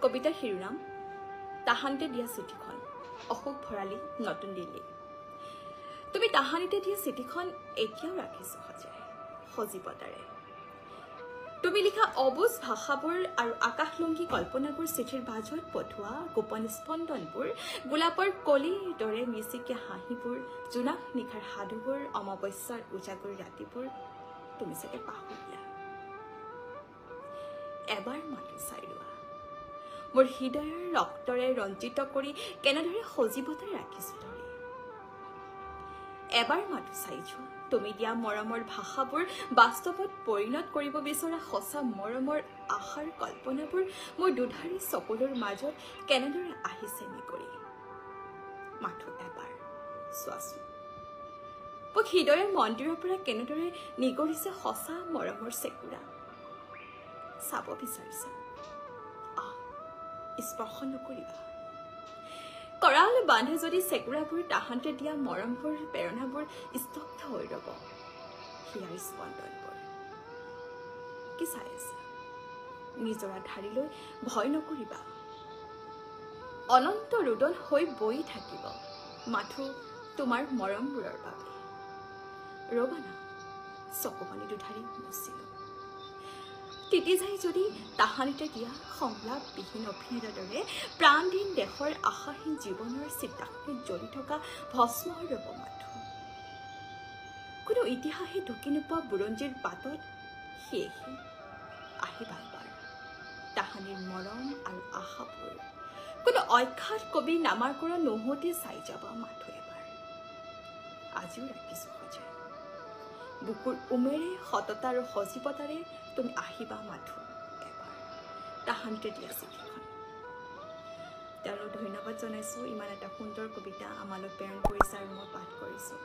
কবিতাৰ শিৰোনাম তাহানিতে দিয়া চিঠিখন অশোক ভৰালী নতুন দিল্লী তুমি তাহানিতে দিয়া চিঠিখন এতিয়াও ৰাখিছো সজীৱতাৰে তুমি লিখা অবুজ ভাষাবোৰ আৰু আকাশলংঘী কল্পনাবোৰ চিঠিৰ বাজত পঠোৱা গোপন স্পন্দনবোৰ গোলাপৰ কলিৰ দৰে মিচিকে হাঁহিবোৰ জোনাক নিশাৰ সাধুবোৰ অমাৱস্যাৰ উজাগৰ ৰাতিবোৰ তুমি চাগে পাহৰিলা এবাৰ মাতো চাই লোৱা মোৰ হৃদয়ৰ ৰক্তৰে ৰঞ্জিত কৰি কেনেদৰে সজীৱতাই ৰাখিছো ধৰি এবাৰ মাতো চাই যোৱা তুমি দিয়া মৰমৰ ভাষাবোৰ বাস্তৱত পৰিণত কৰিব বিচৰা সঁচা মৰমৰ আশাৰ কল্পনাবোৰ মোৰ দুধাৰী চকুলৰ মাজত কেনেদৰে আহিছে নিকৰি মাথো এবাৰ চোৱাচোন মোক হৃদয়ৰ মন্দিৰৰ পৰা কেনেদৰে নিগৰিছে সঁচা মৰমৰ চেকুৰা চাব বিচাৰিছা স্পৰ্শ নকৰিবা কৰাল বান্ধে যদি চেকুৰাবোৰ তাহান্তে দিয়া মৰমবোৰ প্ৰেৰণাবোৰ স্তব্ধ হৈ ৰব হিয়াৰ স্পন্দনবোৰ কি চাই আছে নিজৰা ধাৰিলৈ ভয় নকৰিবা অনন্ত ৰুদন হৈ বৈ থাকিব মাথো তোমাৰ মৰমবোৰৰ বাবে ৰবানা চকুপানী দুধাৰি মুচিলো তিতি যায় যদি তাহানিতে দিয়া সংলাপবিহীন অভিনেতাৰ দৰে প্ৰাণহীন দেশৰ আশাহীন জীৱনৰ চিতাগ্নিত জ্বলি থকা ভস্মৰ ৰব মাথো কোনো ইতিহাসে ঢুকি নোপোৱা বুৰঞ্জীৰ পাতত সেয়েহে আহিবা এবাৰ তাহানিৰ মৰম আৰু আশাবোৰ কোনো অখ্যাত কবিৰ নামাৰ কৰা নহতে চাই যাবা মাথো এবাৰ আজিও ৰাখিছো সজাই বুকুৰ উমেৰে সততা আৰু সজীৱতাৰে তুমি আহিবা মাথো এবাৰ তাহানিতে দিয়া চিঠিখন তেওঁলোক ধন্যবাদ জনাইছোঁ ইমান এটা সুন্দৰ কবিতা আমালৈ প্ৰেৰণ কৰিছে আৰু মই পাঠ কৰিছোঁ